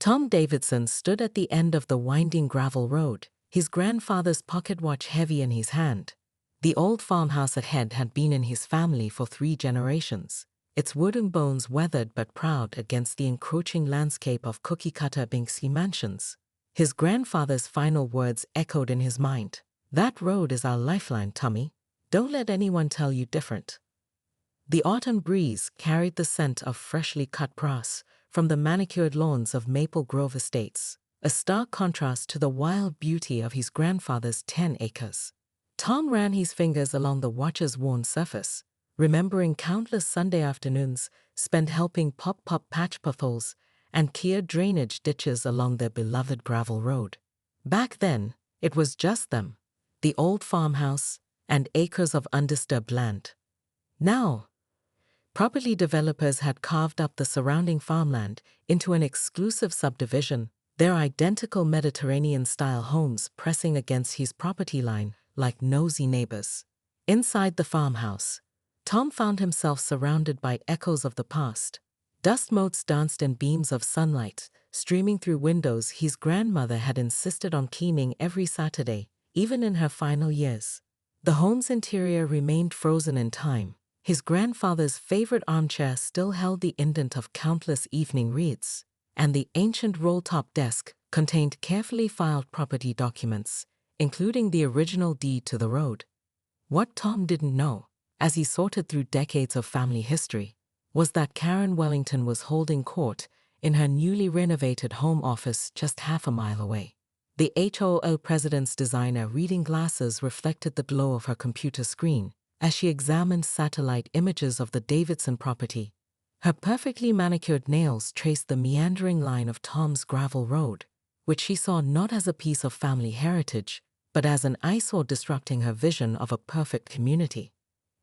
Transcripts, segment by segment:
Tom Davidson stood at the end of the winding gravel road, his grandfather's pocket watch heavy in his hand. The old farmhouse ahead had been in his family for 3 generations, its wooden bones weathered but proud against the encroaching landscape of cookie-cutter Binksy mansions. His grandfather's final words echoed in his mind. "That road is our lifeline, Tommy. Don't let anyone tell you different." The autumn breeze carried the scent of freshly cut grass from the manicured lawns of Maple Grove Estates, a stark contrast to the wild beauty of his grandfather's 10 acres. Tom ran his fingers along the watch's worn surface, remembering countless Sunday afternoons spent helping pop patch potholes and clear drainage ditches along their beloved gravel road. Back then, it was just them, the old farmhouse, and acres of undisturbed land. Now, property developers had carved up the surrounding farmland into an exclusive subdivision, their identical Mediterranean-style homes pressing against his property line like nosy neighbors. Inside the farmhouse, Tom found himself surrounded by echoes of the past. Dust motes danced in beams of sunlight, streaming through windows his grandmother had insisted on cleaning every Saturday, even in her final years. The home's interior remained frozen in time. His grandfather's favorite armchair still held the indent of countless evening reads, and the ancient roll-top desk contained carefully filed property documents, including the original deed to the road. What Tom didn't know, as he sorted through decades of family history, was that Karen Wellington was holding court in her newly renovated home office just half a mile away. The HOA president's designer reading glasses reflected the glow of her computer screen as she examined satellite images of the Davidson property. Her perfectly manicured nails traced the meandering line of Tom's gravel road, which she saw not as a piece of family heritage, but as an eyesore disrupting her vision of a perfect community.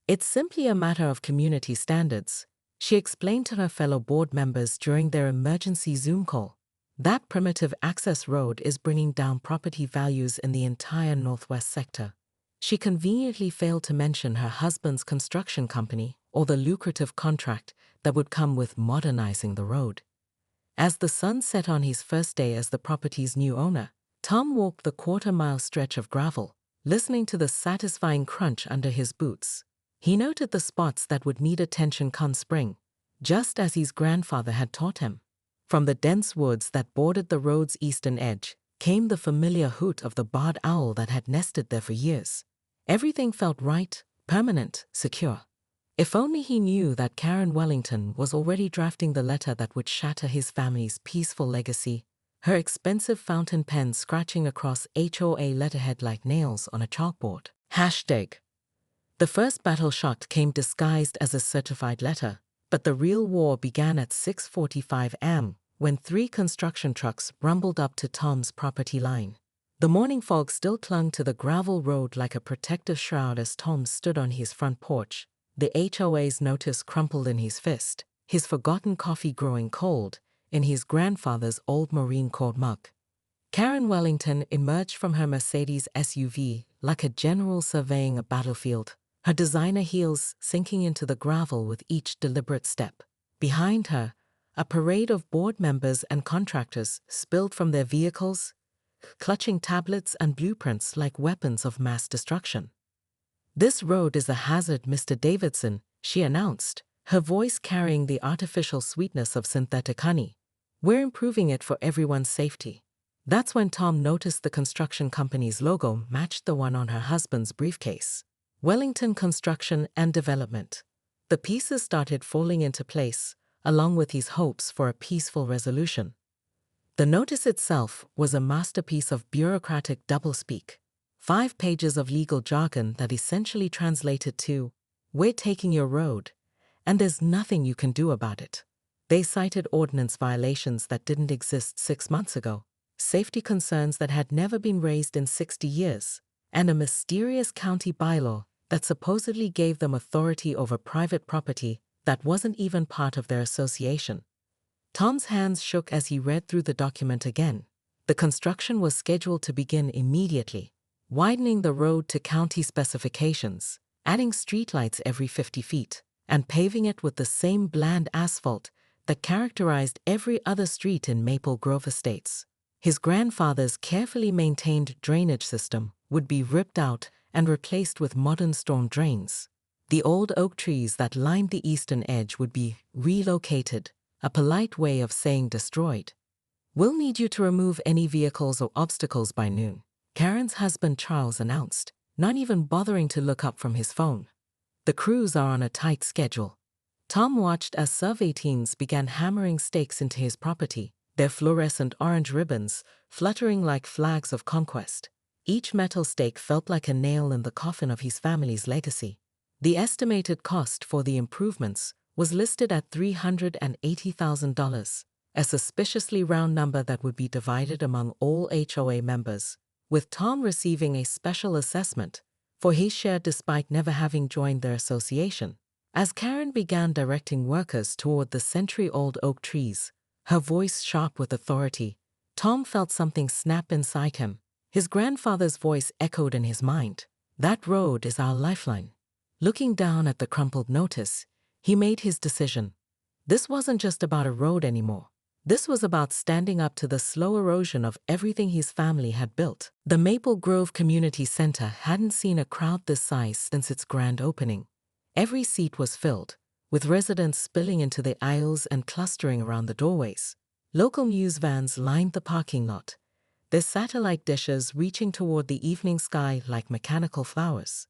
"It's simply a matter of community standards," she explained to her fellow board members during their emergency Zoom call. "That primitive access road is bringing down property values in the entire Northwest sector." She conveniently failed to mention her husband's construction company or the lucrative contract that would come with modernizing the road. As the sun set on his first day as the property's new owner, Tom walked the quarter-mile stretch of gravel, listening to the satisfying crunch under his boots. He noted the spots that would need attention come spring, just as his grandfather had taught him. From the dense woods that bordered the road's eastern edge came the familiar hoot of the barred owl that had nested there for years. Everything felt right, permanent, secure. If only he knew that Karen Wellington was already drafting the letter that would shatter his family's peaceful legacy, her expensive fountain pen scratching across HOA letterhead like nails on a chalkboard. #. The first battle shot came disguised as a certified letter, but the real war began at 6:45 am, when 3 construction trucks rumbled up to Tom's property line. The morning fog still clung to the gravel road like a protective shroud as Tom stood on his front porch, the HOA's notice crumpled in his fist, his forgotten coffee growing cold in his grandfather's old Marine Corps mug. Karen Wellington emerged from her Mercedes SUV like a general surveying a battlefield, her designer heels sinking into the gravel with each deliberate step. Behind her, a parade of board members and contractors spilled from their vehicles, clutching tablets and blueprints like weapons of mass destruction. "This road is a hazard, Mr. Davidson," she announced, her voice carrying the artificial sweetness of synthetic honey. "We're improving it for everyone's safety." That's when Tom noticed the construction company's logo matched the one on her husband's briefcase. Wellington Construction and Development. The pieces started falling into place, along with his hopes for a peaceful resolution. The notice itself was a masterpiece of bureaucratic doublespeak. 5 pages of legal jargon that essentially translated to, "We're taking your road, and there's nothing you can do about it." They cited ordinance violations that didn't exist 6 months ago, safety concerns that had never been raised in 60 years, and a mysterious county bylaw that supposedly gave them authority over private property that wasn't even part of their association. Tom's hands shook as he read through the document again. The construction was scheduled to begin immediately, widening the road to county specifications, adding streetlights every 50 feet, and paving it with the same bland asphalt that characterized every other street in Maple Grove Estates. His grandfather's carefully maintained drainage system would be ripped out and replaced with modern storm drains. The old oak trees that lined the eastern edge would be relocated, a polite way of saying destroyed. "We'll need you to remove any vehicles or obstacles by noon," Karen's husband Charles announced, not even bothering to look up from his phone. "The crews are on a tight schedule." Tom watched as survey teams began hammering stakes into his property, their fluorescent orange ribbons fluttering like flags of conquest. Each metal stake felt like a nail in the coffin of his family's legacy. The estimated cost for the improvements was listed at $380,000, a suspiciously round number that would be divided among all HOA members, with Tom receiving a special assessment for his share despite never having joined their association. As Karen began directing workers toward the century-old oak trees, her voice sharp with authority, Tom felt something snap inside him. His grandfather's voice echoed in his mind. "That road is our lifeline." Looking down at the crumpled notice, he made his decision. This wasn't just about a road anymore. This was about standing up to the slow erosion of everything his family had built. The Maple Grove Community Center hadn't seen a crowd this size since its grand opening. Every seat was filled, with residents spilling into the aisles and clustering around the doorways. Local news vans lined the parking lot, their satellite dishes reaching toward the evening sky like mechanical flowers.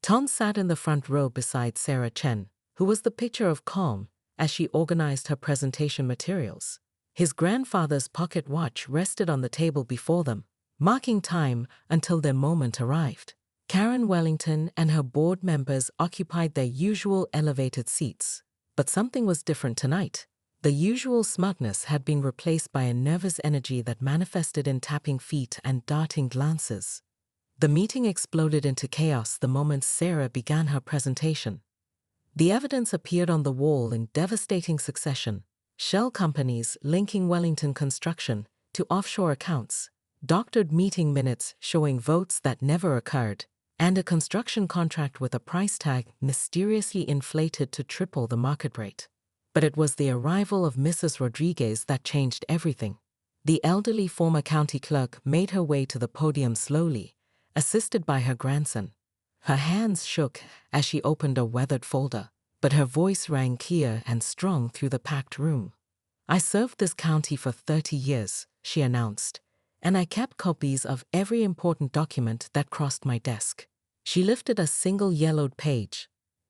Tom sat in the front row beside Sarah Chen, who was the picture of calm as she organized her presentation materials. His grandfather's pocket watch rested on the table before them, marking time until their moment arrived. Karen Wellington and her board members occupied their usual elevated seats. But something was different tonight. The usual smugness had been replaced by a nervous energy that manifested in tapping feet and darting glances. The meeting exploded into chaos the moment Sarah began her presentation. The evidence appeared on the wall in devastating succession. Shell companies linking Wellington construction to offshore accounts, doctored meeting minutes showing votes that never occurred, and a construction contract with a price tag mysteriously inflated to triple the market rate. But it was the arrival of Mrs. Rodriguez that changed everything. The elderly former county clerk made her way to the podium slowly, assisted by her grandson. Her hands shook as she opened a weathered folder, but her voice rang clear and strong through the packed room. "I served this county for 30 years, she announced, "and I kept copies of every important document that crossed my desk." She lifted a single yellowed page.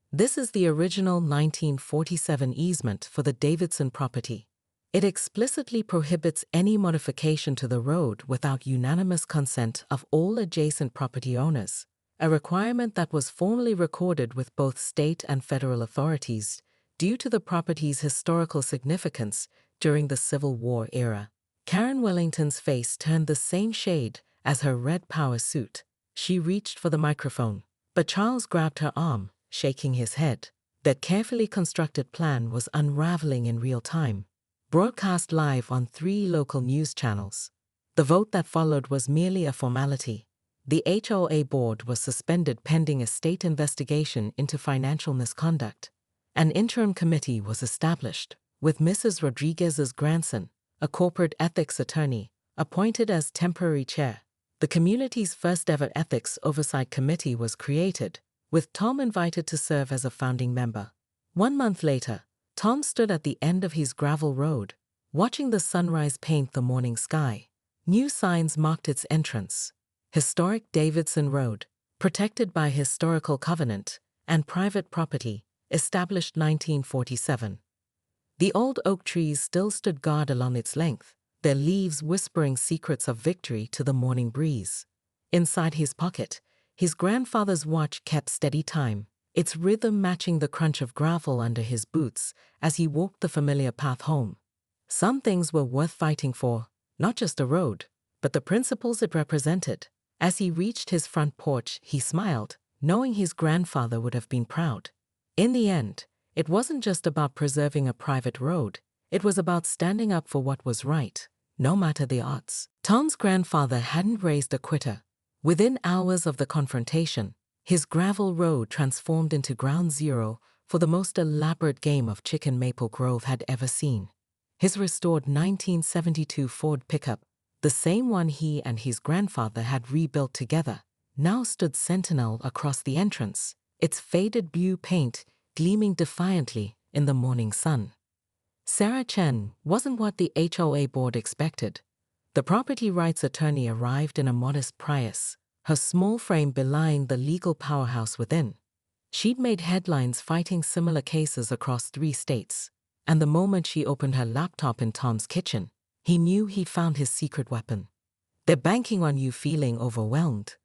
"This is the original 1947 easement for the Davidson property. It explicitly prohibits any modification to the road without unanimous consent of all adjacent property owners, a requirement that was formally recorded with both state and federal authorities due to the property's historical significance during the Civil War era." Karen Wellington's face turned the same shade as her red power suit. She reached for the microphone, but Charles grabbed her arm, shaking his head. That carefully constructed plan was unraveling in real time, broadcast live on 3 local news channels. The vote that followed was merely a formality. The HOA board was suspended pending a state investigation into financial misconduct. An interim committee was established, with Mrs. Rodriguez's grandson, a corporate ethics attorney, appointed as temporary chair. The community's first-ever ethics oversight committee was created, with Tom invited to serve as a founding member. 1 month later, Tom stood at the end of his gravel road, watching the sunrise paint the morning sky. New signs marked its entrance. Historic Davidson Road, protected by historical covenant, and private property, established 1947. The old oak trees still stood guard along its length, their leaves whispering secrets of victory to the morning breeze. Inside his pocket, his grandfather's watch kept steady time, its rhythm matching the crunch of gravel under his boots as he walked the familiar path home. Some things were worth fighting for, not just a road, but the principles it represented. As he reached his front porch, he smiled, knowing his grandfather would have been proud. In the end, it wasn't just about preserving a private road, it was about standing up for what was right, no matter the odds. Tom's grandfather hadn't raised a quitter. Within hours of the confrontation, his gravel road transformed into ground zero for the most elaborate game of chicken Maple Grove had ever seen. His restored 1972 Ford pickup, the same one he and his grandfather had rebuilt together, now stood sentinel across the entrance, its faded blue paint gleaming defiantly in the morning sun. Sarah Chen wasn't what the HOA board expected. The property rights attorney arrived in a modest Prius, her small frame belying the legal powerhouse within. She'd made headlines fighting similar cases across 3 states, and the moment she opened her laptop in Tom's kitchen, he knew he'd found his secret weapon. "They're banking on you feeling overwhelmed,"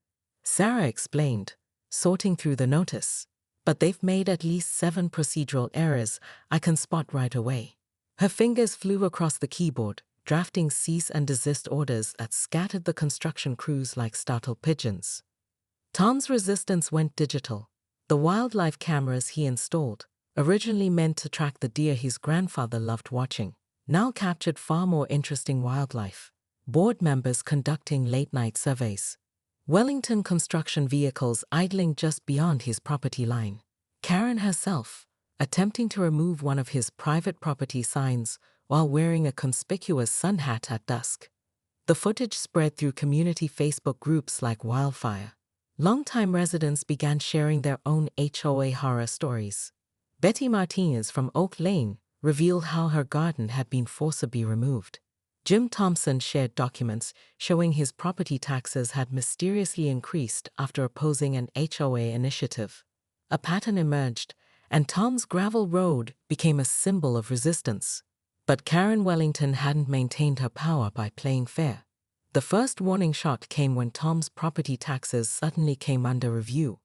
Sarah explained, sorting through the notice. "But they've made at least 7 procedural errors I can spot right away." Her fingers flew across the keyboard, drafting cease and desist orders that scattered the construction crews like startled pigeons. Tom's resistance went digital. The wildlife cameras he installed, originally meant to track the deer his grandfather loved watching, now captured far more interesting wildlife. Board members conducting late-night surveys. Wellington construction vehicles idling just beyond his property line. Karen herself, attempting to remove one of his private property signs while wearing a conspicuous sun hat at dusk. The footage spread through community Facebook groups like wildfire. Longtime residents began sharing their own HOA horror stories. Betty Martinez from Oak Lane revealed how her garden had been forcibly removed. Jim Thompson shared documents showing his property taxes had mysteriously increased after opposing an HOA initiative. A pattern emerged, and Tom's gravel road became a symbol of resistance. But Karen Wellington hadn't maintained her power by playing fair. The first warning shot came when Tom's property taxes suddenly came under review.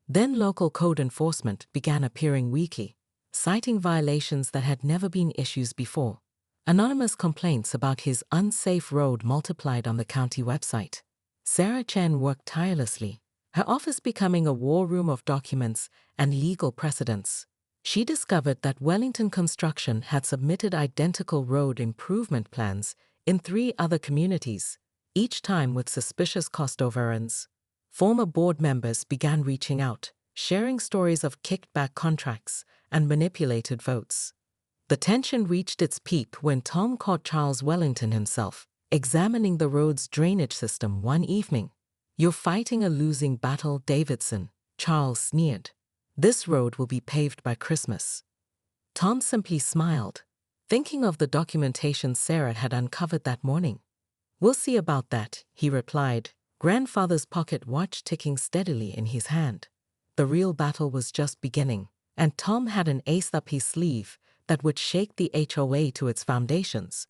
Then local code enforcement began appearing weekly, citing violations that had never been issues before. Anonymous complaints about his unsafe road multiplied on the county website. Sarah Chen worked tirelessly, her office becoming a war room of documents and legal precedents. She discovered that Wellington Construction had submitted identical road improvement plans in 3 other communities, each time with suspicious cost overruns. Former board members began reaching out, sharing stories of kickback contracts and manipulated votes. The tension reached its peak when Tom caught Charles Wellington himself examining the road's drainage system one evening. "You're fighting a losing battle, Davidson," Charles sneered. "This road will be paved by Christmas." Tom simply smiled, thinking of the documentation Sarah had uncovered that morning. "We'll see about that," he replied, grandfather's pocket watch ticking steadily in his hand. The real battle was just beginning, and Tom had an ace up his sleeve that would shake the HOA to its foundations.